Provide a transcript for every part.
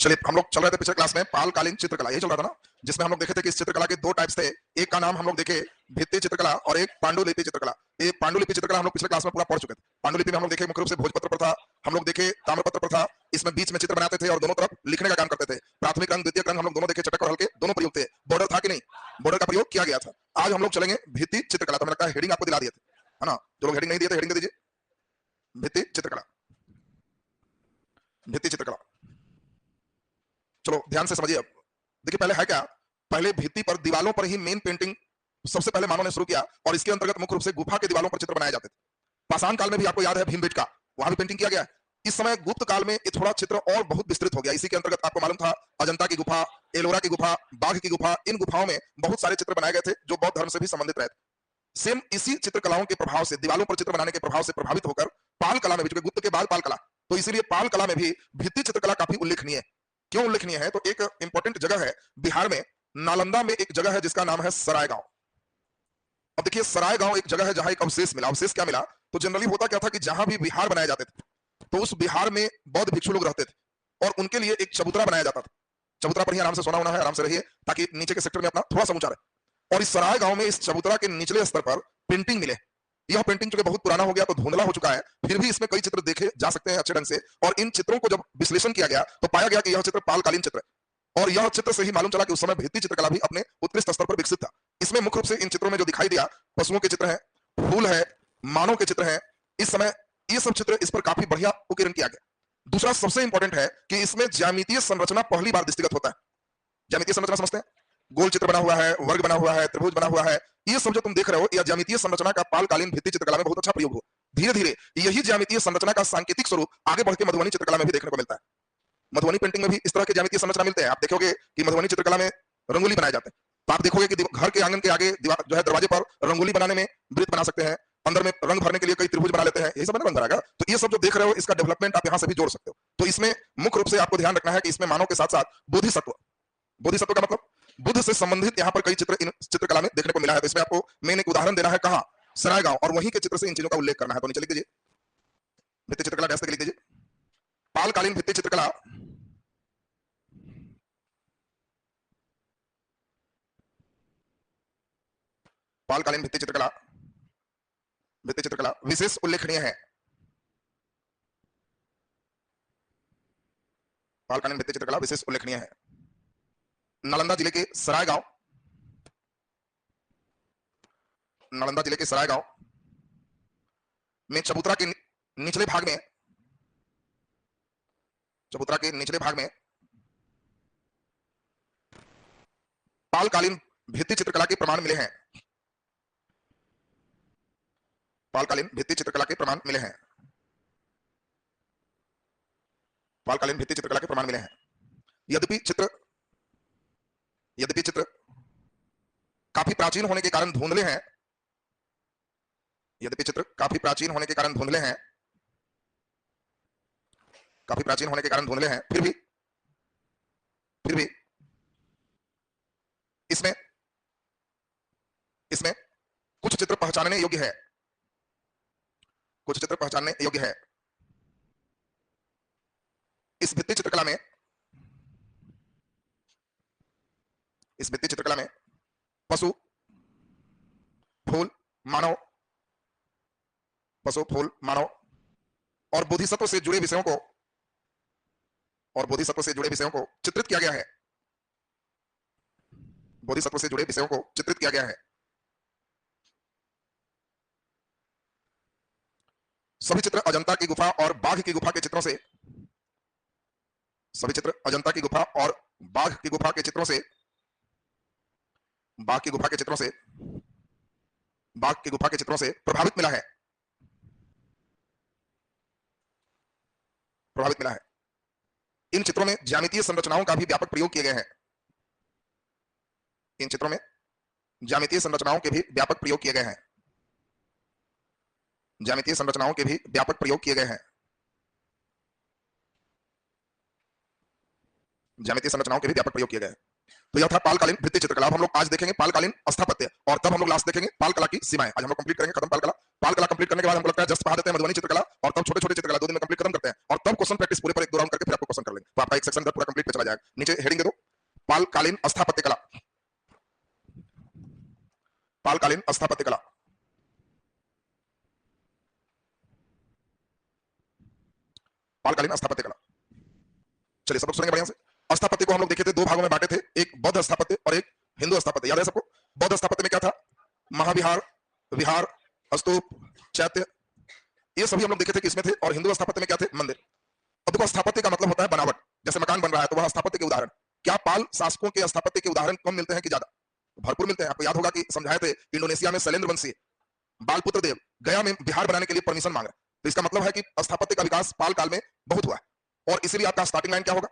चलिए, हम लोग चल रहे थे पिछले क्लास में पालकालीन चित्रकला, यही चल रहा था ना, जिसमें हम लोग देखे थे कि इस चित्रकला के दो टाइप्स थे। एक का नाम हम लोग देखे भित्ति चित्रकला और एक पांडुलिपि चित्रकला। ये पांडुलिपि चित्रकला हम लोग पिछले क्लास में पूरा पढ़ चुके थे। पांडुलिपि में हम लोग देखे मुख्य रूप से भोजपत्र प्रथा, हम लोग देखे ताम्रपत्र प्रथा। इसमें बीच में चित्र बनाते थे और दोनों तरफ लिखने का काम करते थे। प्राथमिक रंग, द्वितीय रंग हम लोग दोनों देखे, चटक और हल्के दोनों प्रयोग थे। बॉर्डर था कि नहीं? बॉर्डर का प्रयोग किया गया था। आज हम लोग चलेंगे भित्ति चित्रकला। तो मैंने हेडिंग आपको दिला दिए थे, है ना? जो लोग हेडिंग नहीं दिए थे हेडिंग दे दीजिए। भित्ति चित्रकला, भित्ति चित्रकला। चलो ध्यान से समझिए। अब देखिए पहले है क्या, पहले भित्ति पर दीवालों पर ही मेन पेंटिंग सबसे पहले मानव ने शुरू किया और इसके अंतर्गत मुख्य रूप से गुफा के दीवालों पर चित्र बनाए जाते थे। पाषाण काल में भी आपको याद है भीमबेटका, वहां भी पेंटिंग किया गया है। इस समय गुप्त काल में ये थोड़ा चित्र और बहुत विस्तृत हो गया। इसी के अंतर्गत आपको मालूम था अजंता की गुफा, एलोरा की गुफा, बाघ की गुफा, इन गुफाओं में बहुत सारे चित्र बनाए गए थे जो बौद्ध धर्म से भी संबंधित रहे थे। सेम इसी चित्रकलाओं के प्रभाव से, दीवालों पर चित्र बनाने के प्रभाव से प्रभावित होकर पाल कला में भी, गुप्त के बाद पाल कला, तो इसीलिए पाल कला में भी भित्ति चित्रकला काफी उल्लेखनीय है। क्यों उल्लेखनीय है? तो एक इंपॉर्टेंट जगह है बिहार में, नालंदा में एक जगह है जिसका नाम है सराय गांव। अब देखिए सराय गांव एक जगह है जहां एक अवशेष मिला। अवशेष क्या मिला? तो जनरली होता क्या था कि जहां भी विहार बनाए जाते थे तो उस बिहार में बौद्ध भिक्षु लोग रहते थे और उनके लिए एक चबूतरा बनाया जाता था। चबूतरा पर ही आराम से सोना होना है, आराम से रहिए ताकि नीचे के सेक्टर में अपना थोड़ा सा ऊंचा रहे। और इस सराय गांव में इस चबूतरा के निचले स्तर पर पेंटिंग मिले। यह पेंटिंग चूंकि बहुत पुराना हो गया तो धुंधला हो चुका है, फिर भी इसमें कई चित्र देखे जा सकते हैं अच्छे ढंग से। और इन चित्रों को जब विश्लेषण किया गया तो पाया गया कि यह चित्र पालकालीन चित्र है। और यह चित्र से ही मालूम चला कि उस समय भित्ति चित्रकला भी अपने उत्कृष्ट स्तर पर विकसित था। इसमें मुख्य रूप से इन चित्रों में जो दिखाई दिया, पशुओं के चित्र हैं, फूल है, मानव के चित्र हैं। इस समय ये सब चित्र इस पर काफी बढ़िया उत्कीर्ण किया गया। दूसरा सबसे इंपॉर्टेंट है कि इसमें ज्यामितीय संरचना पहली बार दृष्टिगत होता है। ज्यामितीय संरचना समझते हैं? गोल चित्र बना हुआ है, वर्ग बना हुआ है, त्रिभुज बना हुआ है। ये सब जो तुम देख रहे हो, यह ज्यामितीय संरचना का पालकालीन भित्ति चित्रकला में बहुत अच्छा प्रयोग हुआ। धीरे धीरे यही ज्यामितीय संरचना का सांकेतिक स्वरूप आगे बढ़ के मधुबनी चित्रकला में भी देखने को मिलता है। मधुबनी पेंटिंग में भी इस तरह के ज्यामितीय संरचना मिलते हैं। आप देखोगे कि मधुबनी चित्रकला में रंगोली बनाए जाते हैं, तो आप देखोगे कि घर के आंगन के आगे दीवार जो है, दरवाजे पर रंगोली बनाने में वृत्त बना सकते हैं, अंदर में रंग भरने के लिए कई त्रिभुज बना लेते हैं। यही सब रंग भरागा। तो ये सब जो देख रहे हो इसका डेवलपमेंट आप यहां से भी जोड़ सकते हो। तो इसमें मुख्य रूप से आपको ध्यान रखना है कि इसमें मानव के साथ साथ बोधिसत्व, बोधिसत्व का मतलब बुद्ध से संबंधित यहाँ पर कई चित्र इन चित्रकला में देखने को मिला है। तो इसमें आपको मेन एक उदाहरण देना है, कहां? सराय गांव, और वहीं के चित्र से इन चीजों का उल्लेख करना है। तो नीचे लिख दीजिए भित्ति चित्रकला, डैश करके लिख दीजिए पालकालीन भित्ति चित्रकला। पालकालीन भित्ति चित्रकला, भित्ति चित्रकला विशेष उल्लेखनीय है। पालकालीन भित्ति चित्रकला विशेष उल्लेखनीय है। नालंदा जिले के सराय गांव, नालंदा जिले के सराय गांव में चबूतरा के निचले भाग में, चबूतरा के निचले भाग में पालकालीन भित्ति चित्रकला के प्रमाण मिले हैं। पालकालीन भित्ति चित्रकला के प्रमाण मिले हैं। पालकालीन भित्ति चित्रकला के प्रमाण मिले हैं। यद्यपि चित्र काफी प्राचीन होने के कारण धुंधले हैं, यद्यपि चित्र काफी प्राचीन होने के कारण धुंधले हैं, काफी प्राचीन होने के कारण धुंधले हैं, फिर भी इसमें कुछ चित्र पहचानने योग्य है, कुछ चित्र पहचानने योग्य है। इस भित्ति चित्रकला में, इस भित्ति चित्रकला में पशु, फूल, मानव, पशु, फूल, मानव और बोधिसत्व से जुड़े विषयों को, और बोधिसत्व से जुड़े विषयों को चित्रित किया गया है। बोधिसत्व से जुड़े विषयों को चित्रित किया गया है। सभी चित्र अजंता की गुफा और बाघ की गुफा के चित्रों से, सभी चित्र अजंता की गुफा और बाघ की गुफा के चित्रों से, बाघ की गुफा के चित्रों से, बाघ की गुफा के चित्रों से प्रभावित मिला है, प्रभावित मिला है। इन चित्रों में ज्यामितीय संरचनाओं का भी व्यापक प्रयोग किए गए हैं। इन चित्रों में ज्यामितीय संरचनाओं के भी व्यापक प्रयोग किए गए हैं। ज्यामितीय संरचनाओं के भी व्यापक प्रयोग किए गए हैं। ज्यामितीय संरचनाओं के भी व्यापक प्रयोग किए गए हैं। तो यह था पालकालीन भित्ति चित्रकला। अब हम लोग आज देखेंगे पालकालीन स्थापत्य, और तब हम लोग लास्ट देखेंगे पाल कला की सीमाएं। आज हम लोग कंप्लीट करेंगे, खत्म पाल कला। पाल कला कंप्लीट करने के बाद हमको लगता है जस्ट पढ़ा देते हैं मधुबनी चित्रकला, और तब छोटे छोटे चित्रकला 2 दिन में कंप्लीट खत्म करते हैं, और तब क्वेश्चन प्रैक्टिस पूरे पर 1-2 राउंड करके फिर आपको क्वेश्चन कर लेंगे। तो आपका एक सेक्शन पूरा कंप्लीट पे चला जाएगा। नीचे हेडिंग दे दो, पालकालीन स्थापत्य कला। पालकालीन स्थापत्य कला, पालकालीन स्थापत्य कला। चलिए सब लोग सुनेंगे बढ़िया से। स्थापत्य को हम लोग देखे थे 2 भागों में बांटे थे, एक बौद्ध स्थापत्य और एक हिंदू स्थापत्य। याद है सबको? बौद्ध स्थापत्य में क्या था? महाविहार, विहार, स्तूप, चैत्य, ये सभी हम लोग देखे थे किसमें थे। और हिंदू स्थापत्य में क्या थे? मंदिर। अब देखो स्थापत्य का मतलब होता है बनावट, जैसे मकान बन रहा है तो वह स्थापत्य के उदाहरण। क्या पाल शासकों के स्थापत्य के उदाहरण कम मिलते हैं कि ज्यादा? भरपूर मिलते हैं। आपको याद होगा कि समझाए थे इंडोनेशिया में शैलेंद्र वंशी बालपुत्र देव गया में विहार बनाने के लिए परमिशन मांग रहे हैं। तो इसका मतलब है कि स्थापत्य का विकास पाल काल में बहुत हुआ है। और इसीलिए आपका स्टार्टिंग लाइन क्या होगा?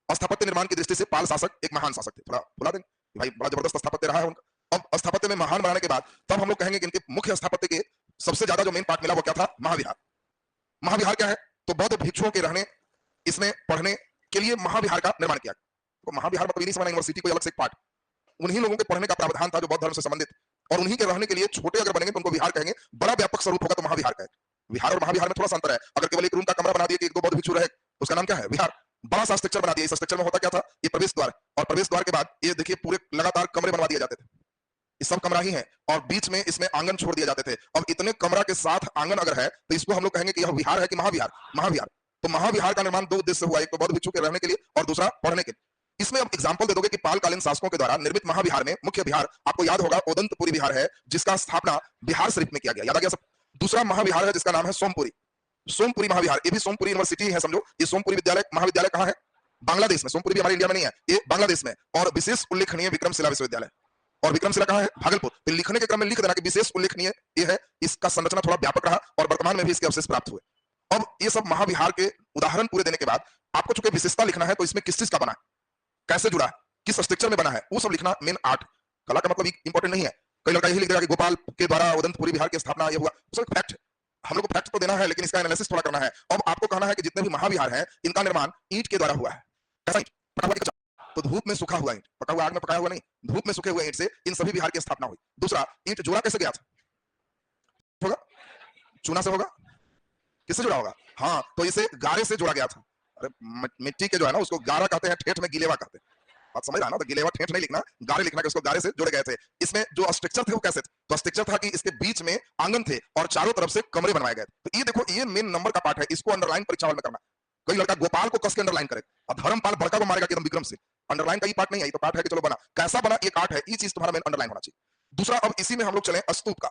स्थापत्य निर्माण की दृष्टि से पाल शासक एक महान शासक थे। थोड़ा बुला देंगे भाई, बड़ा जबरदस्त स्थापत्य रहा है उनका। अब स्थापत्य में महान बनाने के बाद तब हम लोग कहेंगे कि इनके मुख्य स्थापत्य के सबसे ज्यादा जो मेन पार्ट मिला वो क्या था? महाविहार। महाविहार क्या है? तो बौद्ध भिक्षुओं के रहने, इसमें पढ़ने के लिए महाविहार का निर्माण किया। तो महाविहार मतलब ये नहीं समझना यूनिवर्सिटी कोई अलग से एक पार्ट, उन्हीं लोगों के पढ़ने का प्रावधान था जो बौद्ध धर्म से संबंधित, और उन्हीं के रहने के लिए छोटे अगर बनेंगे तो उनको विहार कहेंगे। बड़ा व्यापक स्वरूप होगा तो महाविहार कहेंगे। विहार और महाविहार में थोड़ा सा अंतर है। अगर केवल एक रूम का कमरा बना दिए कि 1-2 बौद्ध भिक्षु रहे, उसका नाम क्या है? विहार। बड़ा सा स्ट्रक्चर बना दिया। इस स्ट्रक्चर में होता क्या था? ये प्रवेश द्वार, और प्रवेश द्वार के बाद ये देखिए पूरे लगातार कमरे बनवा दिए जाते थे। ये सब कमरा ही है, और बीच में इसमें आंगन छोड़ दिए जाते थे। अब इतने कमरा के साथ आंगन अगर है तो इसको हम लोग कहेंगे कि यह विहार है कि महाविहार? महाविहार। तो महाविहार का निर्माण 2 उद्देश्य से हुआ, एक तो बौद्ध भिक्षु के रहने के लिए और दूसरा पढ़ने के लिए। इसमें अब एग्जांपल दे दोगे कि पालकालीन शासकों के द्वारा निर्मित महाविहार में मुख्य विहार आपको याद होगा ओदंतपुरी विहार है, जिसका स्थापना बिहार शरीफ में किया गया। याद आ गया सब? दूसरा महाविहार है जिसका नाम है सोमपुरी, सोमपुरी महाविहार। ये भी सोमपुरी यूनिवर्सिटी है समझो। ये सोमपुरी विद्यालय महाविद्यालय कहां है? बांग्लादेश में। सोमपुरी भी हमारे इंडिया में नहीं है, ये बांग्लादेश में। और विशेष उल्लेखनीय विक्रमशिला विश्वविद्यालय, और विक्रमशिला कहां है? भागलपुर। तो लिखने के क्रम में लिख देना कि विशेष उल्लेखनीय ये है। इसका संरचना थोड़ा व्यापक रहा और वर्तमान में भी इसके अवशेष प्राप्त हुए। अब ये सब महाविहार के उदाहरण पूरे देने के बाद आपको चूंकि विशेषता लिखना है तो इसमें किस चीज का बना है, कैसे जुड़ा है, किस स्ट्रक्चर में बना है, वो सब लिखना मेन आर्ट। कला का मतलब इंपॉर्टेंट नहीं है। कई लड़का यही लिख देगा कि गोपाल के द्वारा उदंतपुरी विहार की स्थापना ये हुआ, सब फैक्ट है। हम लोग को फैक्ट तो देना है लेकिन इसका एनालिसिस थोड़ा करना है। अब आपको कहना है कि जितने भी महाविहार हैं इनका निर्माण ईंट के द्वारा हुआ है। कैसा ईंट? पका हुआ कि कच्चा? तो धूप में सूखा हुआ ईंट, पका हुआ आग में पकाया हुआ नहीं, धूप में सूखे हुए ईंट से इन सभी विहार की स्थापना हुई। दूसरा, ईंट जोड़ा कैसे गया था? होगा चूना से होगा, किससे जुड़ा होगा? हाँ, तो इसे गारे से जोड़ा गया था। अरे मिट्टी के जो है ना उसको गारा कहते हैं, ठेठ में गिलेवा कहते हैं। बात समझ रहा ना? तो गिलेवा ठेठ नहीं लिखना, गारे लिखना कि उसको गारे से जोड़े गए थे। इसमें जो स्ट्रक्चर थे वो कैसे थे? तो स्ट्रक्चर था कि इसके बीच में आंगन थे और चारों तरफ से कमरे बनवाए गए। तो ये देखो, ये मेन नंबर का पार्ट है, इसको अंडरलाइन परीक्षा में करना। कोई लड़का गोपाल को कस के अंडरलाइन करे और धर्मपाल बड़का को मारेगा कि एकदम विक्रम से। अंडरलाइन का ये पार्ट नहीं है, ये तो पार्ट है कि चलो बना कैसा बना, ये पार्ट है, ये चीज तुम्हारा मेन अंडरलाइन होना चाहिए। दूसरा, अब इसी में हम लोग चले स्तूप का,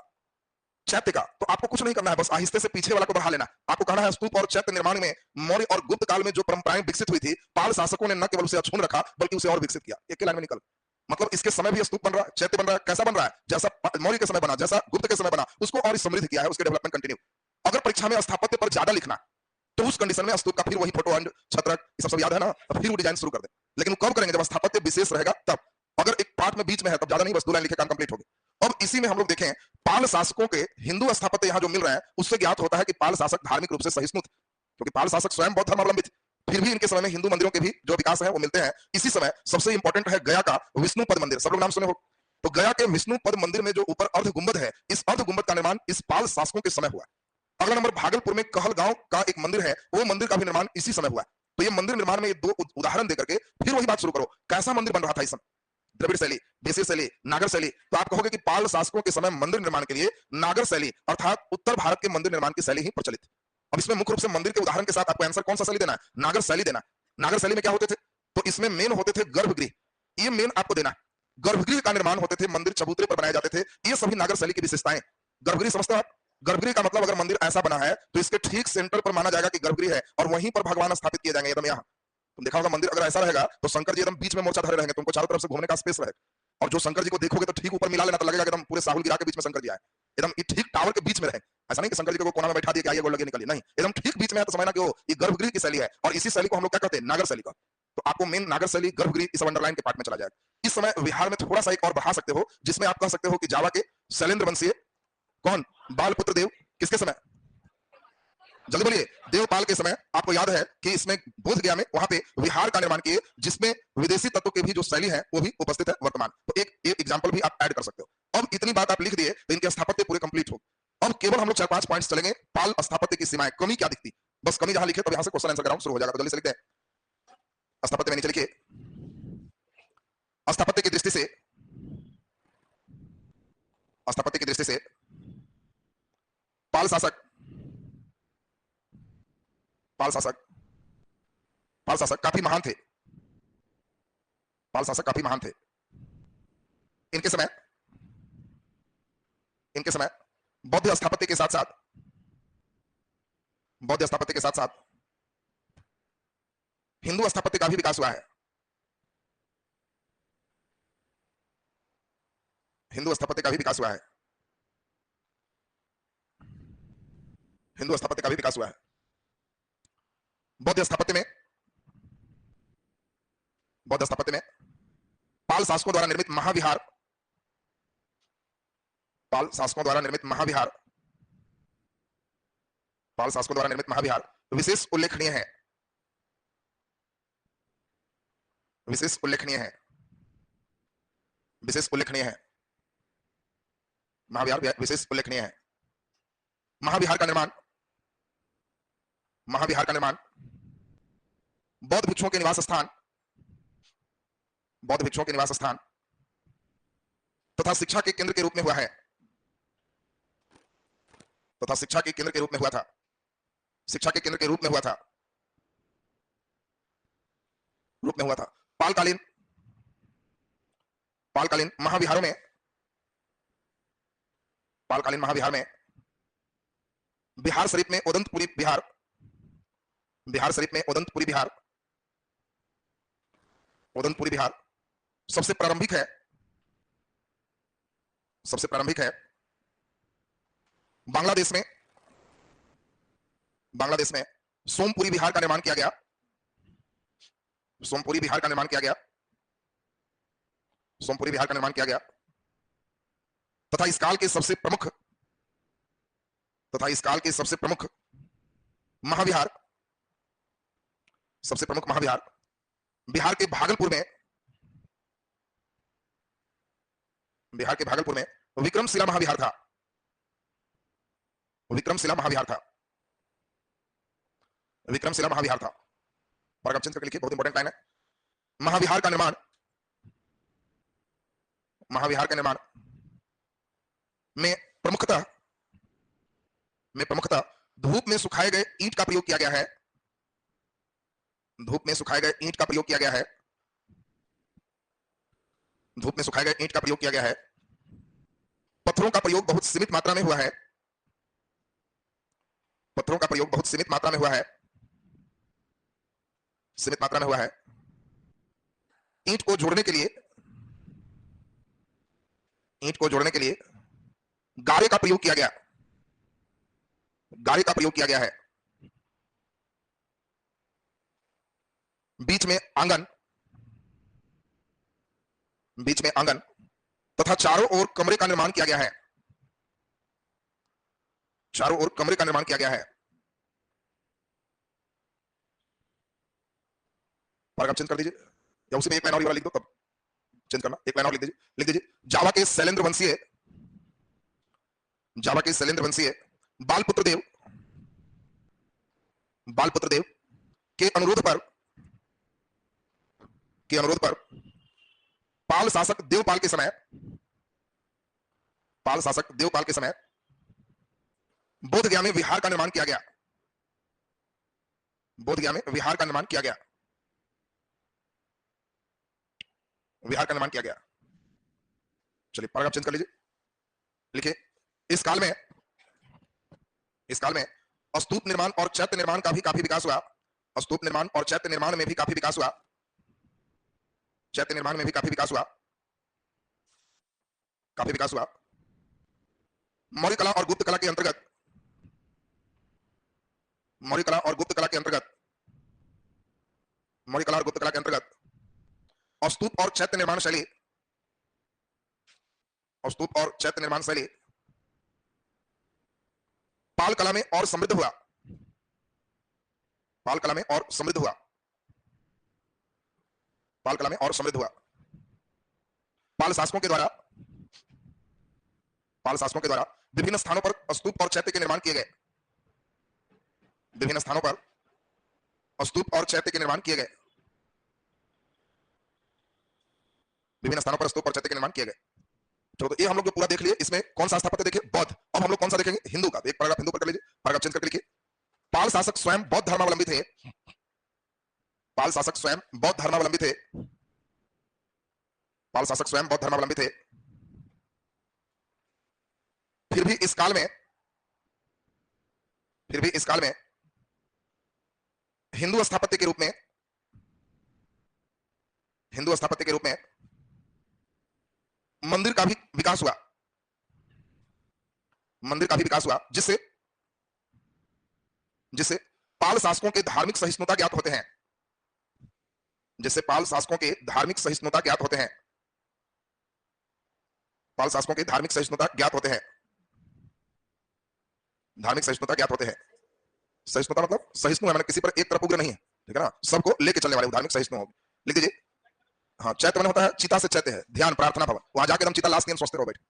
चैत्य का। तो आपको कुछ नहीं करना है, बस आहिस्ते से पीछे वाला को बढ़ा लेना। आपको कहना है स्तूप और चैत्य निर्माण में मौर्य और गुप्त काल में जो परंपराएं विकसित हुई थी, पाल शासकों ने न केवल उसे अक्षुण्ण रखा बल्कि उसे और विकसित किया। एक लाइन में निकल, मतलब इसके समय भी स्तूप बन रहा है, चैत्य बन रहा है। कैसा बन रहा है? जैसा मौर्य के समय बना, जैसा गुप्त के समय बना, उसको और समृद्ध किया है, उसके डेवलपमेंट कंटिन्यू। अगर परीक्षा में स्थापत्य पर ज्यादा लिखना तो उस कंडीशन में स्तूप का फिर वही फोटो एंड छत्रक ये सब याद है ना, तो फिर वो डिजाइन शुरू कर दे। लेकिन वो कब करेंगे? जब स्थापत्य विशेष रहेगा तब। अगर एक पार्ट में बीच में है तब ज्यादा नहीं, बस 2 लाइन लिखे काम कंप्लीट हो गया। अब इसी में हम लोग देखें पाल शासकों के हिंदू स्थापत्य यहाँ जो मिल रहे हैं उससे ज्ञात होता है कि पाल शासक धार्मिक रूप से सहिष्णु थे, क्योंकि पाल शासक स्वयं बौद्ध धर्मावलंबी थे। फिर भी इनके समय में हिंदू मंदिरों के भी जो विकास है वो मिलते हैं। इसी समय सबसे इंपॉर्टेंट है गया का विष्णु पद मंदिर, सब लोग नाम सुने हो। तो गया के विष्णु पद मंदिर में जो ऊपर अर्ध गुंबद है, इस अर्ध गुंबद का निर्माण इस पाल शासकों के समय हुआ। अगला नंबर, भागलपुर में कहल गांव का एक मंदिर है, वो मंदिर का भी निर्माण इसी समय हुआ। तो ये मंदिर निर्माण में ये 2 उदाहरण देकर के फिर वही बात शुरू करो, कैसा मंदिर बन रहा था इस समय? द्रविड़ शैली, देसी शैली, नागर शैली। तो आप कहोगे कि पाल शासकों के समय मंदिर निर्माण के लिए नागर शैली अर्थात उत्तर भारत के मंदिर निर्माण की शैली ही प्रचलित थी। अब इसमें मुख्य रूप से मंदिर के उदाहरण के साथ आपको आंसर कौन सा शैली देना है? नागर शैली देना। नागर शैली में क्या होते थे? तो इसमें मेन होते थे गर्भगृह, ये मेन आपको देना। गर्भगृह का निर्माण होते थे, मंदिर चबूतरे पर बनाए जाते थे, ये सभी नागर शैली की विशेषताएं। गर्भगृह समझते हो आप? गर्भगृह का मतलब अगर मंदिर ऐसा बना है तो इसके ठीक सेंटर पर माना जाएगा कि गर्भगृह है और वहीं पर भगवान स्थापित किए जाएंगे एकदम यहाँ। तुम देखा होगा मंदिर अगर ऐसा रहेगा तो शंकर जी एकदम बीच में मोर्चा धरे रहेंगे, तुमको चारों तरफ से घूमने का स्पेस रहेगा। और जो शंकर जी को देखोगे तो ठीक ऊपर मिला लेना, तो लगेगा एकदम पूरे साहुल गिरा के बीच में शंकर जी आए, एकदम ठीक टावर के बीच में रहे। ऐसा नहीं कि शंकर जी को कोना में बैठा दिया कि आइए गोल लगे निकलिए, नहीं, एकदम ठीक बीच में है। तो समझना कि वो ये गर्भगृह की शैली है और इसी शैली को हम लोग क्या कहते हैं? नागर शैली का। तो आपको मेन नागर शैली, गर्भगृह इस अंडरलाइन के पार्ट में चला जाएगा। इस समय बिहार में थोड़ा सा एक और बढ़ा सकते हो, जिसमें आप कह सकते हो कि जावा के शैलेंद्र वंशी कौन? बालपुत्र देव किसके समय? जल्दी बोलिए। देवपाल के समय आपको याद है कि इसमें बोध गया में वहां पे विहार का निर्माण किए, जिसमें विदेशी तत्वों की भी जो शैली है वो भी उपस्थित है वर्तमान। तो एक एग्जांपल भी आप ऐड कर सकते हो। अब इतनी बात आप लिख दिए तो इनके स्थापत्य पूरे कंप्लीट हो। अब केवल हम लोग 4-5 पॉइंट्स चलेंगे। पाल स्थापत्य की सीमाएं, कमी क्या दिखती, बस कमी जहां लिखे तो यहां से क्वेश्चन आंसर का राउंड शुरू हो जाएगा। तो जल्दी से लिखते हैं। स्थापत्य में नीचे लिखिए, स्थापत्य की दृष्टि से, स्थापत्य की दृष्टि से पाल शासक, पाल शासक, पाल शासक काफी महान थे। पाल शासक काफी महान थे। इनके समय, इनके समय बौद्ध स्थापत्य के साथ साथ, बौद्ध स्थापत्य के साथ साथ हिंदू स्थापत्य का भी विकास हुआ है। हिंदू स्थापत्य का भी विकास हुआ है। हिंदू स्थापत्य का भी विकास हुआ है। बौद्ध स्थापत्य में, बौद्ध स्थापत्य में पाल शासकों द्वारा निर्मित महाविहार, पाल शासकों द्वारा निर्मित महाविहार, पाल शासकों द्वारा निर्मित महाविहार विशेष उल्लेखनीय है। विशेष उल्लेखनीय है। विशेष उल्लेखनीय है। महाविहार विशेष उल्लेखनीय है। महाविहार का निर्माण, महाविहार का निर्माण बौद्ध भिक्षुओं के निवास स्थान, बौद्ध भिक्षुओं के निवास स्थान तथा शिक्षा के केंद्र के रूप में हुआ है, तथा शिक्षा के केंद्र के रूप में हुआ था, शिक्षा के केंद्र के रूप में हुआ था, रूप में हुआ था। पालकालीन, पालकालीन महाविहारों में, पालकालीन महाविहार में बिहार शरीफ में उदंतपुरी विहार, बिहार शरीफ में उदंतपुरी विहार, उदंतपुरी विहार सबसे प्रारंभिक है, सबसे प्रारंभिक है। बांग्लादेश में, बांग्लादेश में सोमपुरी विहार का निर्माण किया गया, सोमपुरी विहार का निर्माण किया गया, सोमपुरी विहार का निर्माण किया गया तथा इस काल के सबसे प्रमुख, तथा इस काल के सबसे प्रमुख महाविहार, सबसे प्रमुख महाविहार बिहार के भागलपुर में, बिहार के भागलपुर में विक्रमशिला महाविहार था, विक्रमशिला महाविहार था, विक्रमशिला महाविहार था। और चेंज करके लिखिए, बहुत इंपॉर्टेंट लाइन है। महाविहार का निर्माण, महाविहार का निर्माण में प्रमुखतः, में प्रमुखतः धूप में सुखाए गए ईंट का प्रयोग किया गया है, धूप में सुखाए गए ईंट का प्रयोग किया गया है, धूप में सुखाए गए ईंट का प्रयोग किया गया है। पत्थरों का प्रयोग बहुत सीमित मात्रा में हुआ है, पत्थरों का प्रयोग बहुत सीमित मात्रा में हुआ है, सीमित मात्रा में हुआ है। ईंट को जोड़ने के लिए, ईंट को जोड़ने के लिए गारे का प्रयोग किया गया, गारे का प्रयोग किया गया है। बीच में आंगन, बीच में आंगन तथा चारों ओर कमरे का निर्माण किया गया है, चारों ओर कमरे का निर्माण किया गया है। पैराग्राफ चेंज कर दीजिए या उसी में एक लाइन और ये वाला लिख दो, तब चेंज करना। एक लाइन और लिख दीजिए, लिख दीजिए जावा के शैलेंद्र वंशीय, जावा के शैलेंद्र वंशीय बालपुत्र देव, बालपुत्र देव के अनुरोध पर, के अनुरोध पर पाल शासक देवपाल के समय, पाल शासक देवपाल के समय बोधगया में विहार का निर्माण किया गया, बोधगया में विहार का निर्माण किया गया, विहार का निर्माण किया गया। चलिए पैराग्राफ चेंज कर लीजिए, लिखिए इस काल में, इस काल में स्तूप निर्माण और चैत्य निर्माण का भी काफी विकास हुआ, स्तूप निर्माण और चैत्य निर्माण में भी काफी विकास हुआ, चैत्य निर्माण में भी काफी विकास हुआ, काफी विकास हुआ। मौर्य कला और गुप्त कला के अंतर्गत, मौर्य कला और गुप्त कला के अंतर्गत, मौर्य कला और गुप्त कला के अंतर्गत स्तूप और चैत्य निर्माण शैली, स्तूप और चैत्य निर्माण शैली पाल कला में और समृद्ध हुआ, पाल कला में और समृद्ध हुआ, पाल कला में और समृद्ध हुआ। पाल शासकों के द्वारा, पाल शासकों के द्वारा विभिन्न स्थानों पर स्तूप और चैत्य के निर्माण किए गए, विभिन्न स्थानों पर स्तूप और चैत्य के निर्माण किए गए, विभिन्न स्थानों पर स्तूप और चैत्य के निर्माण किए गए। चलो तो ये हम लोग जो पूरा देख लिए, इसमें कौन सा स्थापत्य देखे? बौद्ध। अब हम लोग कौन सा देखेंगे? हिंदू का। एक पैराग्राफ हिंदू पर कर लीजिए, पैराग्राफ चेंज करके लिखिए। पाल शासक स्वयं बौद्ध धर्मावलंबी थे, पाल शासक स्वयं बौद्ध धर्मावलंबी थे, पाल शासक स्वयं बौद्ध धर्मावलंबी थे। फिर भी इस काल में, फिर भी इस काल में हिंदू स्थापत्य के रूप में, हिंदू स्थापत्य के रूप में मंदिर का भी विकास हुआ, मंदिर का भी विकास हुआ, जिससे जिससे पाल शासकों के धार्मिक सहिष्णुता ज्ञात होते हैं, जिससे पाल शासकों के धार्मिक सहिष्णुता ज्ञात होते हैं, पाल शासकों के धार्मिक सहिष्णुता ज्ञात होते हैं, धार्मिक सहिष्णुता ज्ञात होते हैं। सहिष्णुता मतलब सहिष्णु है, मैंने किसी पर एक तरफ उग्र नहीं है, ठीक है ना, सबको लेके चलने वाले धार्मिक सहिष्णु होंगे। लिख दीजिए। हाँ, चैत्य मन होता है, चिता से चैत्य है, ध्यान प्रार्थना भवन, वहां जाके हम चिता लाश के सोचते रहो बैठे,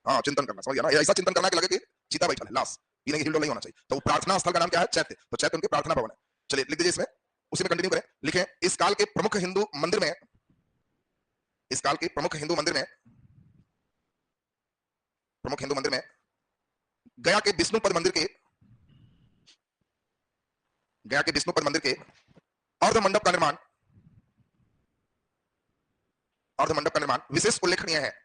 हाँ चिंतन करना, समझ गया ना, ऐसा चिंतन करना कि लगे कि चिता बैठा है, लाश पीने की हिलडोल नहीं होना चाहिए। तो प्रार्थना स्थल का नाम क्या है? चैत्य। तो चैत्य उनके प्रार्थना भवन है। चलिए लिख दीजिए इसमें, उसी में कंटिन्यू करें। लिखें, इस काल के प्रमुख हिंदू मंदिर में, इस काल के प्रमुख हिंदू मंदिर में, प्रमुख हिंदू मंदिर में गया के विष्णुपद मंदिर के, गया के विष्णुपद मंदिर के अर्ध मंडप का निर्माण, अर्ध मंडप का निर्माण विशेष उल्लेखनीय है,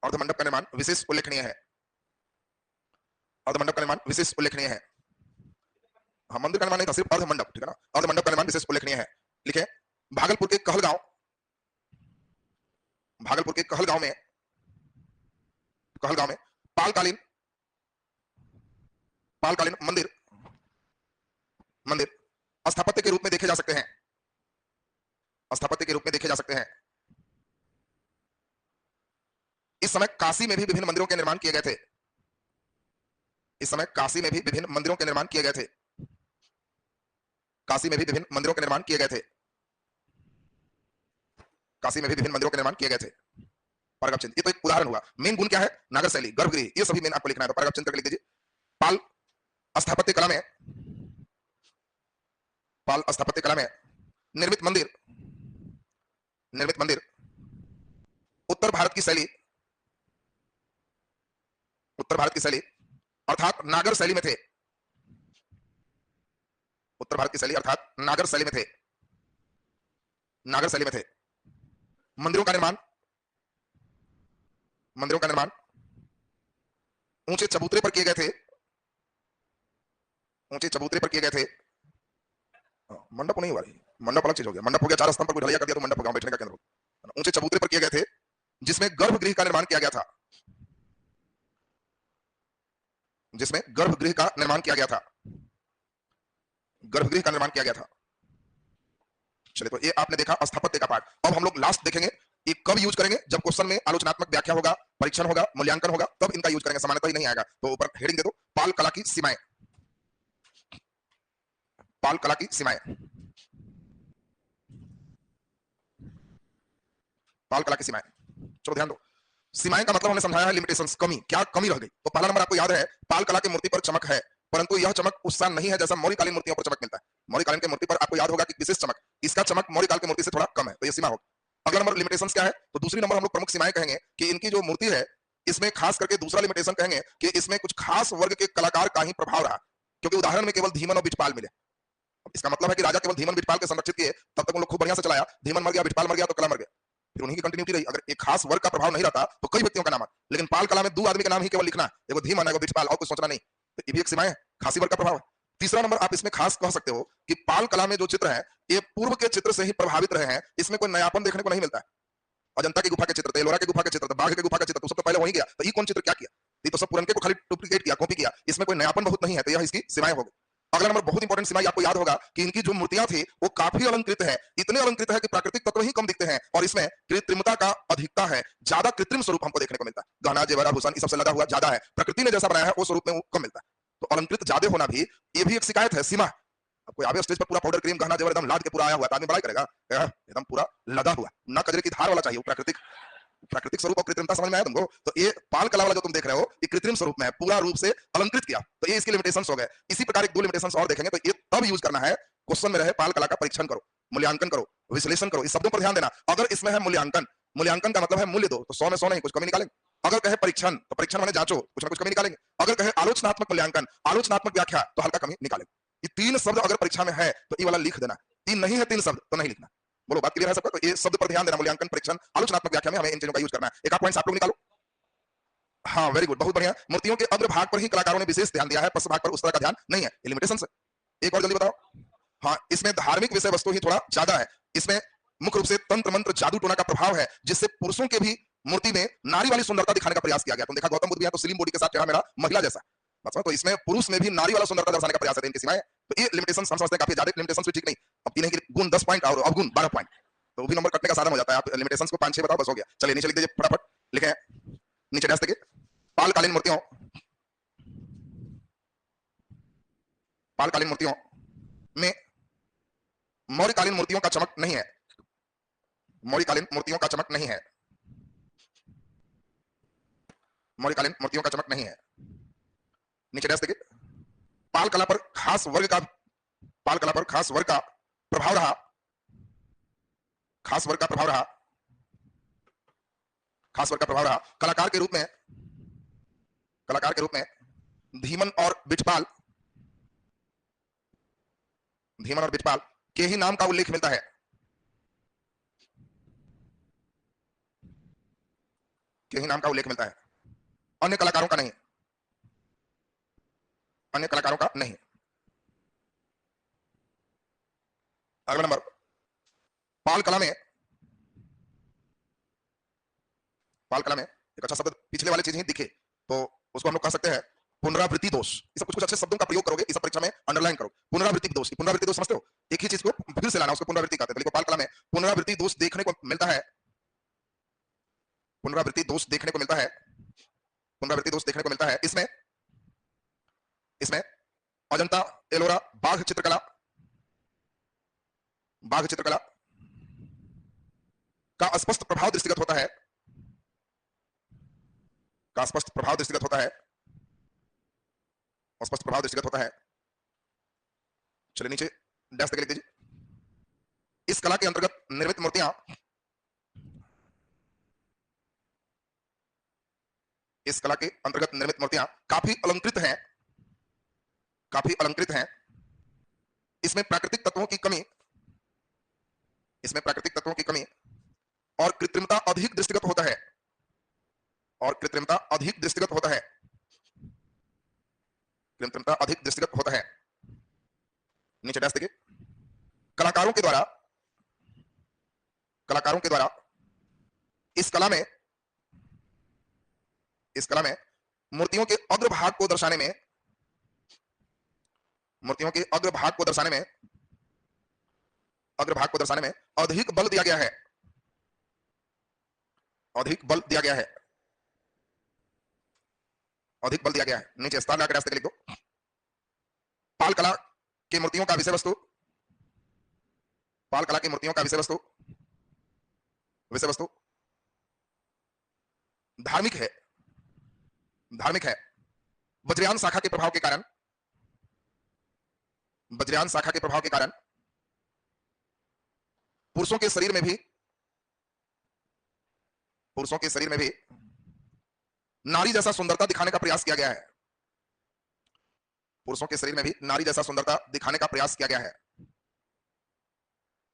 अर्ध मंडप का निर्माण विशेष उल्लेखनीय है, अर्ध मंडप का निर्माण विशेष उल्लेखनीय है। हाँ, मंदिर का निर्माण नहीं था, सिर्फ अर्ध मंडप, ठीक है ना, अर्ध मंडप का निर्माण विशेष उल्लेखनीय है। लिखे, भागलपुर के कहलगांव, भागलपुर के कहलगांव में, कहलगांव में पालकालीन, पालकालीन मंदिर, मंदिर स्थापत्य के रूप में देखे जा सकते हैं, स्थापत्य के रूप में देखे जा सकते हैं। इस समय काशी में भी विभिन्न मंदिरों के निर्माण किए गए थे, इस समय काशी में भी विभिन्न मंदिरों के निर्माण किए गए थे, काशी में भी विभिन्न मंदिरों के निर्माण किए गए थे, काशी में भी विभिन्न मंदिरों के निर्माण किए गए थे। पैराग्राफ चिन्ह, ये तो एक उदाहरण हुआ। मेन गुण क्या है? नागर शैली, गर्भगृह, ये सभी मेन आपको लिखना है। तो पैराग्राफ चिन्ह करके लिख दीजिए। पाल स्थापत्य कला में, पाल स्थापत्य कला में निर्मित मंदिर, निर्मित मंदिर उत्तर भारत की शैली, उत्तर भारत की शैली अर्थात नागर शैली में थे, उत्तर भारत की शैली अर्थात नागर शैली में थे, नागर शैली में थे। मंदिरों का निर्माण, मंदिरों का निर्माण ऊंचे चबूतरे पर किए गए थे, ऊंचे चबूतरे पर किए गए थे। मंडप नहीं हुआ, मंडप अलग चीज हो गया, मंडप हो गया चार स्तंभ पर कोई ढलैया कर दिया तो मंडप हो गया, बैठने का केंद्र हो गया। ऊंचे चबूतरे पर किए गए थे, जिसमें गर्भगृह का निर्माण किया गया था, जिसमें गर्भगृह का निर्माण किया गया था, गर्भगृह का निर्माण किया गया था। चलिए, तो ये आपने देखा स्थापत्य का पार्ट। अब हम लोग लास्ट देखेंगे, ये कब यूज करेंगे? जब क्वेश्चन में आलोचनात्मक व्याख्या होगा, परीक्षण होगा, मूल्यांकन होगा, तब इनका यूज करेंगे, सामान्यतः ही नहीं आएगा। तो ऊपर हेडिंग दे दो, पाल कला की सीमाएं, पाल कला की सीमाएं, पाल कला की सीमाएं। चलो ध्यान दो, सीमाएं का मतलब हमने समझाया है लिमिटेशंस, कमी, क्या कमी रह गई। तो पहला नंबर आपको याद है, पाल कला की मूर्ति पर चमक है, परंतु यह चमक उस सा नहीं है जैसा मौर्यकालीन मूर्तियों पर चमक मिलता है। मौर्यकालीन की मूर्ति पर आपको याद होगा कि विशेष चमक, इसका चमक मौर्यकाल की मूर्ति से थोड़ा कम है, तो ये सीमा होगी। अगला नंबर लिमिटेशंस क्या है? तो दूसरी नंबर हम लोग प्रमुख सीमाएं कहेंगे कि इनकी जो मूर्ति है, इसमें खास करके दूसरा लिमिटेशन कहेंगे कि इसमें कुछ खास वर्ग के कलाकार का ही प्रभाव रहा, क्योंकि उदाहरण में केवल धीमन और बिचपाल मिले। इसका मतलब है कि राजा केवल धीमन बिचपाल के संरक्षित किए, तब तक उन लोग खूब बढ़िया से चलाया, धीमन मर गया, बिचपाल मर गया तो कला मर गया, फिर उन्हीं की कंटिन्यूटी रही। अगर एक खास वर्ग का प्रभाव नहीं रहता तो कई व्यक्तियों का नाम है, लेकिन पाल कला में दो आदमी का नाम ही केवल लिखना है, एगो धीमन है, एगो बिचपाल, और कुछ सोचना नहीं। तो ये भी एक सीमा है, खासी वर्ग का प्रभाव है। तीसरा नंबर आप इसमें खास कह सकते हो कि पाल कला में जो चित्र है, ये पूर्व के चित्र से ही प्रभावित रहे हैं, इसमें कोई नयापन देखने को नहीं मिलता है। अजंता की गुफा के चित्र थे, एलोरा की गुफा के चित्र थे, बाघ की गुफा के चित्र, तो सब तो पहले वही गया, तो ये कौन चित्र क्या किया? ये तो सब पुरनके को खाली डुप्लीकेट किया, कॉपी किया, इसमें कोई नयापन बहुत नहीं है, तो यह इसकी सीमाएं हो गई। अगला नंबर बहुत इंपॉर्टेंट सीमा आपको याद होगा कि इनकी जो मूर्तियां थी वो काफी अलंकृत है, इतने अलंकृत है कि प्राकृतिक तत्व ही कम दिखते हैं और इसमें कृत्रिमता का अधिकता है, ज्यादा कृत्रिम स्वरूप हमको देखने को मिलता है। गहना जेवर आभूषण सबसे लगा हुआ ज्यादा है, प्रकृति ने जैसा बनाया है वो स्वरूप में वो कम मिलता है। तो अलंकृत ज्यादा होना भी ये भी एक शिकायत है, सीमा। अब कोई आवे स्टेज पर पूरा पाउडर क्रीम गहना जेवर एकदम लाद के पूरा आया हुआ है, तो आदमी बड़ाई करेगा, एकदम पूरा लदा हुआ, ना कजरे की धार वाला चाहिए, प्राकृतिक प्राकृतिक स्वरूप और कृत्रिमता समझ में आया तुमको? तो ये पाल कला वाला जो तुम देख रहे हो, ये कृत्रिम स्वरूप में है, पूरा रूप से अलंकृत किया, तो ये इसके लिमिटेशंस हो गए। इसी प्रकार एक दो लिमिटेशंस और देखेंगे, तो ये तब यूज करना है क्वेश्चन में रहे पाल कला का परीक्षण करो, मूल्यांकन करो, विश्लेषण करो, इस शब्दों पर ध्यान देना। अगर इसमें है मूल्यांकन, मूल्यांकन का मतलब है मूल्य दो, तो 100 में 100 नहीं, कुछ कमी निकालेंगे। अगर कहे परीक्षण, तो परीक्षण माने जांचो, कुछ ना कुछ कमी निकालेंगे। अगर कहे आलोचनात्मक मूल्यांकन, आलोचनात्मक व्याख्या, तो हल्का कमी निकालेंगे। ये तीन शब्द अगर परीक्षा में है तो ये वाला लिख देना, तीन नहीं है तीन शब्द तो नहीं लिखना। बोलो बात क्लियर है सबका? तो ये शब्द पर ध्यान देना, मूल्यांकन, परीक्षण, आलोचनात्मक व्याख्या में हमें इन चीजों का यूज करना है। एक आध पॉइंट्स आप लोग निकालो। हाँ वेरी गुड, बहुत बढ़िया। मूर्तियों के अग्रभाग पर ही कलाकारों ने विशेष ध्यान दिया है, पश्च भाग पर उस तरह का ध्यान नहीं है, लिमिटेशन है। एक और जल्दी बताओ। हाँ, इसमें धार्मिक विषय वस्तु ही थोड़ा ज्यादा है। इसमें मुख्य रूप से तंत्र मंत्र जादू टोना का प्रभाव है, जिससे पुरुषों के भी मूर्ति में नारी वाली सुंदरता दिखाने का प्रयास किया गया। तुम देखा गौतम बुद्ध भी है तो स्लिम बॉडी के साथ चेहरा मेरा महिला जैसा, तो इसमें पुरुष में भी नारी वाला सुंदरता दर्शाने का प्रयास है, इनकी सीमाएं। तो ये लिमिटेशन हम समझते हैं काफी ज्यादा लिमिटेशन भी ठीक नहीं। अब तीन की गुण 10 पॉइंट और अवगुण 12 पॉइंट, तो वो भी नंबर कटने का साधन हो जाता है। आप लिमिटेशंस को 5-6 बताओ बस हो गया। चलिए नीचे लिख दीजिए फटाफट, लिखे नीचे डैश देखिए। पालकालीन मूर्तियों, पालकालीन मूर्तियों में मौर्यकालीन मूर्तियों का चमक नहीं है, मौर्यकालीन मूर्तियों का चमक नहीं है, मौर्यकालीन मूर्तियों का चमक नहीं है। नीचे डैश देखिए। पाल कला पर खास वर्ग का, पाल कला पर खास वर्ग का प्रभाव रहा, खास वर्ग का प्रभाव रहा, खास वर्ग का प्रभाव रहा। कलाकार के रूप में, कलाकार के रूप में धीमन और बिटपाल, धीमन और बिटपाल के ही नाम का उल्लेख मिलता है, के ही नाम का उल्लेख मिलता है, अन्य कलाकारों का नहीं, अन्य कलाकारों का नहीं। अगला नंबर, पाल कला में, पाल कला में एक अच्छा शब्द पिछले वाले चीज ही दिखे तो उसको हम लोग कह सकते हैं पुनरावृत्ति दोष। ये सब कुछ कुछ अच्छे शब्दों का प्रयोग करोगे, इस परीक्षा में अंडरलाइन करो। पुनरावृत्ति दोष, पुनरावृत्ति दोष समझते हो? एक ही चीज को फिर से लाना, उसको पुनरावृत्ति कहते हैं। तो पाल कला में पुनरावृत्ति दोष देखने को मिलता है, पुनरावृत्ति दोष देखने को मिलता है, पुनरावृत्ति दोष देखने को मिलता है। इसमें, इसमें अजंता एलोरा बाघ चित्रकला, बाघ चित्रकला का स्पष्ट प्रभाव दृष्टिगत होता है, का स्पष्ट प्रभाव दृष्टिगत होता है, स्पष्ट प्रभाव दृष्टिगत होता है। चलिए नीचे डैश तक लिख दीजिए। इस कला के अंतर्गत निर्मित मूर्तियां, इस कला के अंतर्गत निर्मित मूर्तियां काफी अलंकृत हैं, काफी अलंकृत हैं। इसमें प्राकृतिक तत्वों की कमी, इसमें प्राकृतिक तत्वों की कमी और कृत्रिमता अधिक दृष्टिगत होता है, और कृत्रिमता अधिक दृष्टिगत होता है, कृत्रिमता अधिक दृष्टिगत होता है। नीचे डैश देखिए। कलाकारों के द्वारा, कलाकारों के द्वारा इस कला में, इस कला में मूर्तियों के अग्रभाग को दर्शाने में, मूर्तियों के अग्रभाग को दर्शाने में, अग्रभाग को दर्शाने में अधिक बल दिया गया है, अधिक बल दिया गया है, अधिक बल दिया गया है। नीचे स्टार लगा के लिख दो। पाल कला की मूर्तियों का विषय वस्तु, पाल कला की मूर्तियों का विषय वस्तु, विषय वस्तु धार्मिक है, धार्मिक है। वज्रयान शाखा के प्रभाव के कारण, वज्रयान शाखा के प्रभाव के कारण पुरुषों के शरीर में भी, पुरुषों के शरीर में भी नारी जैसा सुंदरता दिखाने का प्रयास किया गया है, पुरुषों के शरीर में भी नारी जैसा सुंदरता दिखाने का प्रयास किया गया है,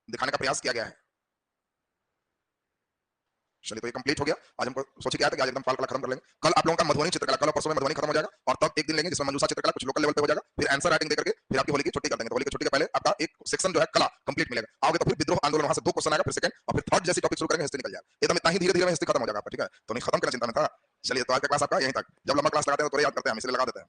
दिखाने का प्रयास किया गया है। चलिए तो ये कंप्लीट हो गया। आज हमको सोचे क्या था कि आज एकदम पाल कला खत्म कर लेंगे। कल आप लोगों का मधुबनी चित्रकला, कल और परसों में मधुबनी खत्म हो जाएगा, और तब एक दिन लेंगे जिसमें मंजूषा चित्रकला कुछ लोकल लेवल पे हो जाएगा, फिर आंसर राइटिंग देकर के फिर आपकी होली की छुट्टी कर देंगे। तो होली की छुट्टी के पहले आपका एक सेक्शन जो है कला कंप्लीट मिलेगा। आओगे तो फिर विद्रोह आंदोलन, वहां से 2 क्वेश्चन आएगा, फिर सेकंड और फिर थर्ड जैसी टॉपिक शुरू करेंगे, हिस्ट्री निकल जाएगा। एकदम इतना ही धीरे-धीरे में हिस्ट्री खत्म हो जाएगा आपका, ठीक है? तो नहीं खत्म करना चिंता में था। चलिए तो आज का क्लास आपका यहीं तक। जब लंबा क्लास लगाते हैं तो थोड़ा याद करते हैं, हम इसलिए लगा देते हैं।